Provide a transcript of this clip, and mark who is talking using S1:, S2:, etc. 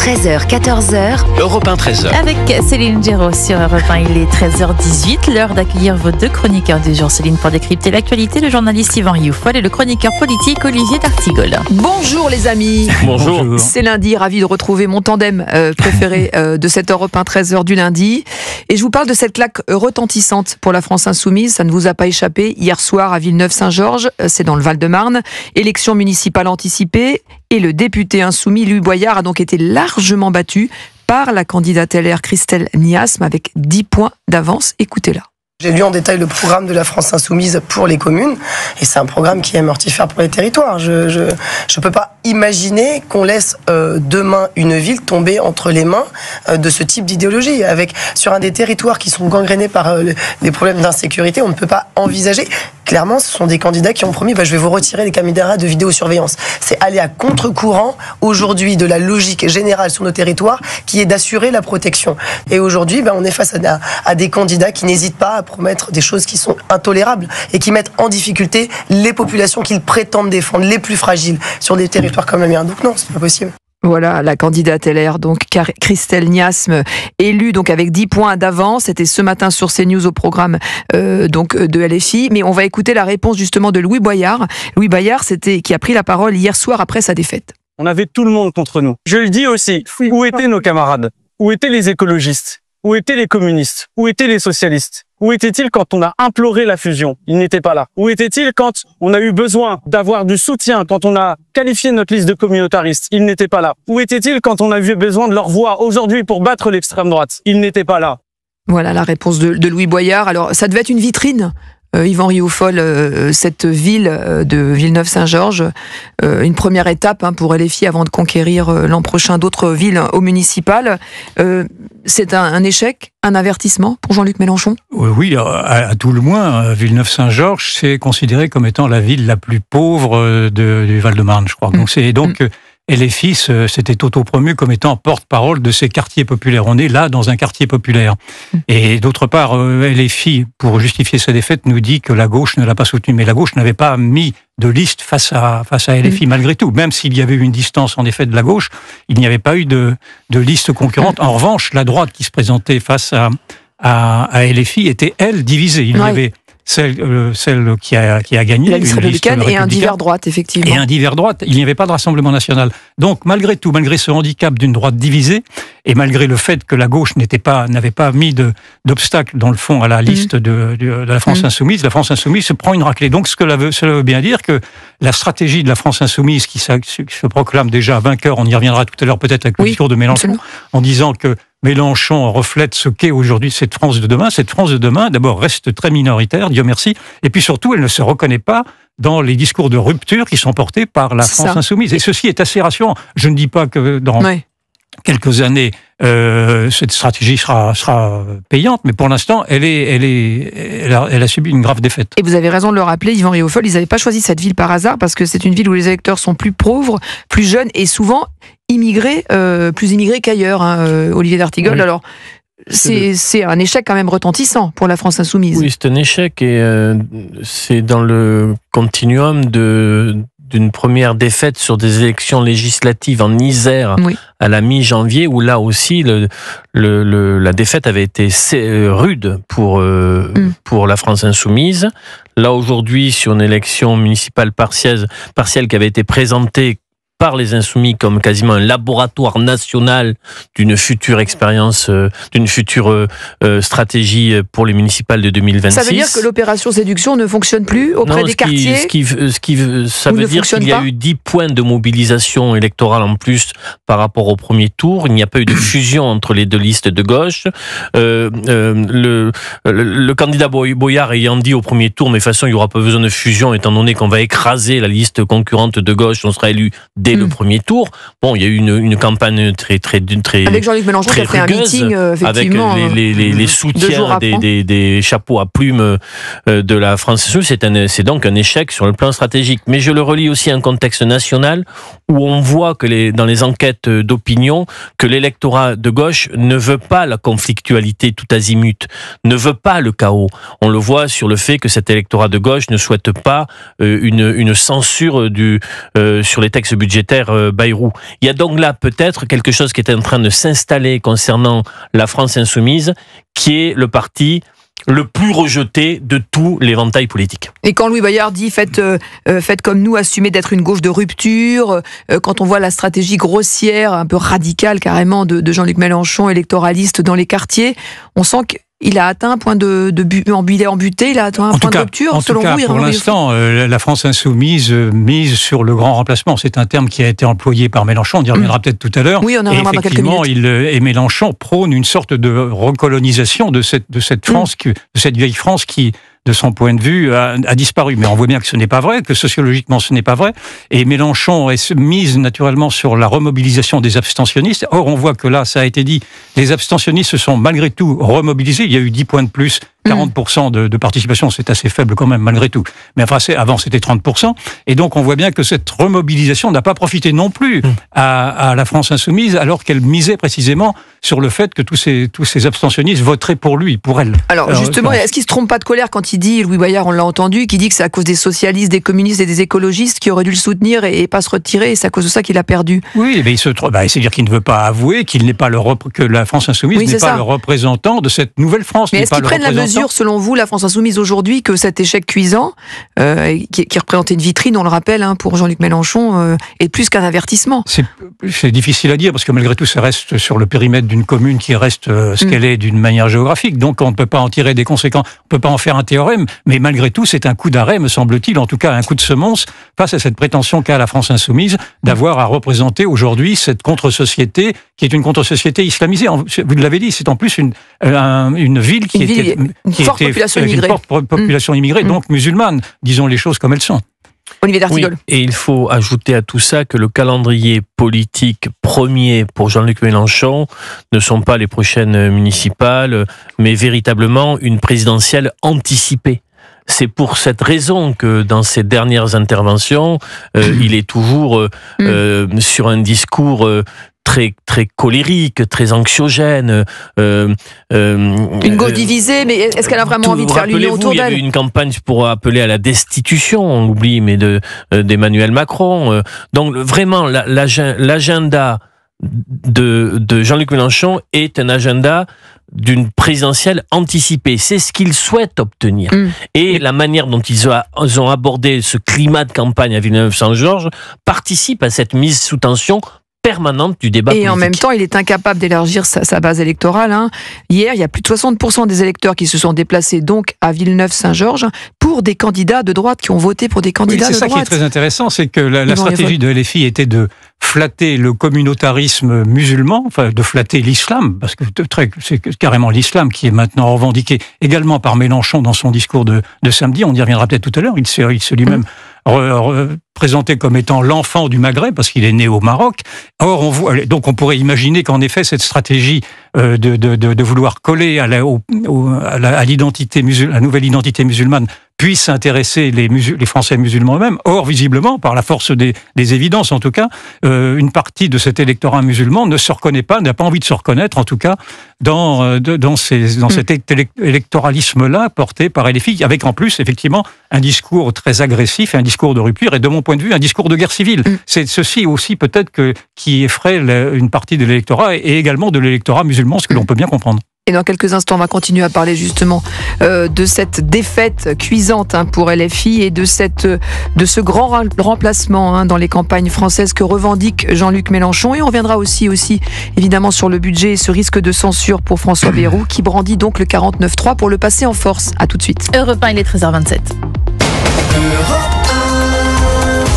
S1: 13h, 14h.
S2: Europe 1, 13h.
S3: Avec Céline Géraud sur Europe 1, il est 13h18. L'heure d'accueillir vos deux chroniqueurs du jour. Céline pour décrypter l'actualité, le journaliste Yvan Rioufol et le chroniqueur politique Olivier d'Artigol.
S4: Bonjour les amis.
S2: Bonjour.
S4: C'est lundi, ravi de retrouver mon tandem préféré de cette Europe 1, 13h du lundi. Et je vous parle de cette claque retentissante pour la France Insoumise. Ça ne vous a pas échappé. Hier soir à Villeneuve-Saint-Georges, c'est dans le Val-de-Marne. Élection municipale anticipée. Et le député insoumis Louis Boyard a donc été largement battu par la candidate LR Christelle Niasme avec 10 points d'avance. Écoutez-la.
S5: J'ai lu en détail le programme de la France Insoumise pour les communes et c'est un programme qui est mortifère pour les territoires. Je peux pas imaginer qu'on laisse demain une ville tomber entre les mains de ce type d'idéologie. Sur un des territoires qui sont gangrénés par des problèmes d'insécurité, on ne peut pas envisager. Clairement, ce sont des candidats qui ont promis je vais vous retirer les caméras de vidéosurveillance. C'est aller à contre-courant aujourd'hui de la logique générale sur nos territoires qui est d'assurer la protection. Et aujourd'hui, on est face à des candidats qui n'hésitent pas à promettre des choses qui sont intolérables et qui mettent en difficulté les populations qu'ils prétendent défendre, les plus fragiles, sur des territoires comme le mien. Donc non, c'est pas possible.
S4: Voilà, la candidate LR, donc Christelle Niasme, élue donc avec 10 points d'avance. C'était ce matin sur CNews au programme de LFI. Mais on va écouter la réponse justement de Louis Boyard. Louis Boyard, qui a pris la parole hier soir après sa défaite.
S6: On avait tout le monde contre nous. Je le dis aussi, où étaient nos camarades? Où étaient les écologistes? Où étaient les communistes? Où étaient les socialistes? Où étaient-ils quand on a imploré la fusion? Ils n'étaient pas là. Où étaient-ils quand on a eu besoin d'avoir du soutien, quand on a qualifié notre liste de communautaristes? Ils n'étaient pas là. Où étaient-ils quand on a eu besoin de leur voix aujourd'hui pour battre l'extrême droite? Ils n'étaient pas là.
S4: Voilà la réponse de Louis Boyard. Alors, ça devait être une vitrine. Yvan Rioufol, cette ville de Villeneuve-Saint-Georges, une première étape pour LFI avant de conquérir l'an prochain d'autres villes au municipal. C'est un échec, un avertissement pour Jean-Luc Mélenchon?
S7: Oui, à tout le moins, Villeneuve-Saint-Georges, c'est considéré comme étant la ville la plus pauvre du Val-de-Marne, je crois. Donc, LFI s'était autopromu comme étant porte-parole de ces quartiers populaires. On est là dans un quartier populaire. Et d'autre part, LFI, pour justifier sa défaite, nous dit que la gauche ne l'a pas soutenu. Mais la gauche n'avait pas mis de liste face à LFI malgré tout. Même s'il y avait eu une distance en effet de la gauche, il n'y avait pas eu de liste concurrente. En revanche, la droite qui se présentait face à LFI était, elle, divisée. Il y avait celle qui a gagné,
S4: la liste républicaine et un divers droite, effectivement.
S7: Et un divers droite, il n'y avait pas de Rassemblement national. Donc, malgré tout, malgré ce handicap d'une droite divisée, et malgré le fait que la gauche n'avait pas mis d'obstacle, dans le fond, à la liste de la France Insoumise, la France Insoumise se prend une raclée. Donc, cela veut bien dire que la stratégie de la France Insoumise, qui se proclame déjà vainqueur, on y reviendra tout à l'heure peut-être avec le discours de Mélenchon, en disant que Mélenchon reflète ce qu'est aujourd'hui cette France de demain. Cette France de demain, d'abord, reste très minoritaire, Dieu merci, et puis surtout, elle ne se reconnaît pas dans les discours de rupture qui sont portés par la France Insoumise. Et ceci est assez rassurant. Je ne dis pas que dans quelques années, cette stratégie sera payante, mais pour l'instant, elle a subi une grave défaite.
S4: Et vous avez raison de le rappeler, Yvan Rioufol, ils n'avaient pas choisi cette ville par hasard, parce que c'est une ville où les électeurs sont plus pauvres, plus jeunes, et souvent immigrés, plus immigrés qu'ailleurs, Olivier d'Artigol. Oui. Alors, c'est un échec quand même retentissant pour la France Insoumise.
S8: Oui, c'est un échec, et c'est dans le continuum d'une première défaite sur des élections législatives en Isère à la mi-janvier, où là aussi la défaite avait été rude pour la France Insoumise. Là aujourd'hui, sur une élection municipale partielle qui avait été présentée par les Insoumis comme quasiment un laboratoire national d'une future expérience, d'une future stratégie pour les municipales de 2026.
S4: Ça veut dire que l'opération séduction ne fonctionne plus auprès des quartiers?
S8: Ça veut dire qu'il y a eu 10 points de mobilisation électorale en plus par rapport au premier tour. Il n'y a pas eu de fusion entre les deux listes de gauche. Le candidat Boyard ayant dit au premier tour, mais de toute façon il n'y aura pas besoin de fusion étant donné qu'on va écraser la liste concurrente de gauche, on sera élu dès le premier tour. Bon, il y a eu une campagne très
S4: avec Jean-Luc Mélenchon qui a fait un meeting effectivement
S8: avec les soutiens des chapeaux à plumes de la France Insoumise. C'est donc un échec sur le plan stratégique. Mais je le relie aussi à un contexte national où on voit que dans les enquêtes d'opinion que l'électorat de gauche ne veut pas la conflictualité tout azimut, ne veut pas le chaos. On le voit sur le fait que cet électorat de gauche ne souhaite pas une censure sur les textes budgétaires budgétaire Bayrou. Il y a donc là peut-être quelque chose qui est en train de s'installer concernant la France insoumise, qui est le parti le plus rejeté de tout l'éventail politique.
S4: Et quand Louis Bayard dit faites comme nous, assumez d'être une gauche de rupture, quand on voit la stratégie grossière, un peu radicale carrément de Jean-Luc Mélenchon, électoraliste dans les quartiers, on sent qu'il a atteint un point il est embuté, il a atteint un point de rupture, selon vous.
S7: Pour l'instant, la France insoumise mise sur le grand remplacement. C'est un terme qui a été employé par Mélenchon, on y reviendra peut-être tout à l'heure.
S4: Oui, on en reviendra dans quelques minutes.
S7: Et Mélenchon prône une sorte de recolonisation de cette France, de cette vieille France qui, de son point de vue, a disparu. Mais on voit bien que ce n'est pas vrai, que sociologiquement ce n'est pas vrai. Et Mélenchon mise naturellement sur la remobilisation des abstentionnistes. Or, on voit que là, ça a été dit, les abstentionnistes se sont malgré tout remobilisés. Il y a eu 10 points de plus, 40% de participation, c'est assez faible quand même, malgré tout. Mais enfin, avant, c'était 30%. Et donc, on voit bien que cette remobilisation n'a pas profité non plus à la France insoumise, alors qu'elle misait précisément sur le fait que tous ces abstentionnistes voteraient pour lui, pour elle.
S4: Alors justement, est-ce qu'il se trompe pas de colère quand il dit, Louis Bayard, on l'a entendu, qui dit que c'est à cause des socialistes, des communistes et des écologistes qui auraient dû le soutenir et pas se retirer, et c'est à cause de ça qu'il a perdu?
S7: Oui, mais il se trompe. C'est-à-dire qu'il ne veut pas avouer qu'il n'est pas que la France insoumise n'est pas le représentant de cette nouvelle France.
S4: Mais est-ce qu'ils prennent la mesure, selon vous, la France insoumise aujourd'hui, que cet échec cuisant, qui représentait une vitrine, on le rappelle, pour Jean-Luc Mélenchon, est plus qu'un avertissement?
S7: C'est difficile à dire, parce que malgré tout, ça reste sur le périmètre d'une commune qui reste ce qu'elle est d'une manière géographique. Donc on ne peut pas en tirer des conséquences, on ne peut pas en faire un théorème, mais malgré tout, c'est un coup d'arrêt, me semble-t-il, en tout cas un coup de semonce, face à cette prétention qu'a la France insoumise d'avoir à représenter aujourd'hui cette contre-société, qui est une contre-société islamisée. Vous l'avez dit, c'est en plus une ville qui était une forte population immigrée, donc musulmane, disons les choses comme elles sont.
S4: Olivier D'Artigol.
S8: Oui, et il faut ajouter à tout ça que le calendrier politique premier pour Jean-Luc Mélenchon ne sont pas les prochaines municipales, mais véritablement une présidentielle anticipée. C'est pour cette raison que dans ses dernières interventions, il est toujours sur un discours très très colérique, très anxiogène.
S4: Une gauche divisée, mais est-ce qu'elle a vraiment envie de faire l'union autour d'elle?
S8: Il y a eu une campagne pour appeler à la destitution, on l'oublie, mais d'Emmanuel Macron. Donc vraiment, l'agenda de Jean-Luc Mélenchon est un agenda d'une présidentielle anticipée. C'est ce qu'ils souhaitent obtenir. Et la manière dont ils ont abordé ce climat de campagne à Villeneuve-Saint-Georges participe à cette mise sous tension permanente du débat politique.
S4: Et en même temps, il est incapable d'élargir sa base électorale. Hier, il y a plus de 60% des électeurs qui se sont déplacés donc à Villeneuve-Saint-Georges pour des candidats de droite, qui ont voté pour des candidats de droite.
S7: C'est ça qui est très intéressant, c'est que la stratégie de LFI était de flatter le communautarisme musulman, enfin de flatter l'islam, parce que c'est carrément l'islam qui est maintenant revendiqué également par Mélenchon dans son discours de samedi. On y reviendra peut-être tout à l'heure. Il se lui-même présenté comme étant l'enfant du Maghreb, parce qu'il est né au Maroc. Or, donc on pourrait imaginer qu'en effet, cette stratégie de vouloir coller à l'identité la nouvelle identité musulmane puisse intéresser les Français musulmans eux-mêmes. Or, visiblement, par la force des évidences en tout cas, une partie de cet électorat musulman ne se reconnaît pas, n'a pas envie de se reconnaître en tout cas dans cet électoralisme-là porté par LFI, avec en plus effectivement un discours très agressif, un discours de rupture et de mon point de vue un discours de guerre civile. C'est ceci aussi peut-être qui effraie une partie de l'électorat et également de l'électorat musulman, ce que l'on peut bien comprendre.
S4: Et dans quelques instants, on va continuer à parler justement de cette défaite cuisante pour LFI et de ce grand remplacement dans les campagnes françaises que revendique Jean-Luc Mélenchon. Et on reviendra aussi évidemment sur le budget et ce risque de censure pour François Bayrou, qui brandit donc le 49.3 pour le passer en force. À tout de suite.
S3: Europe 1, il est 13h27.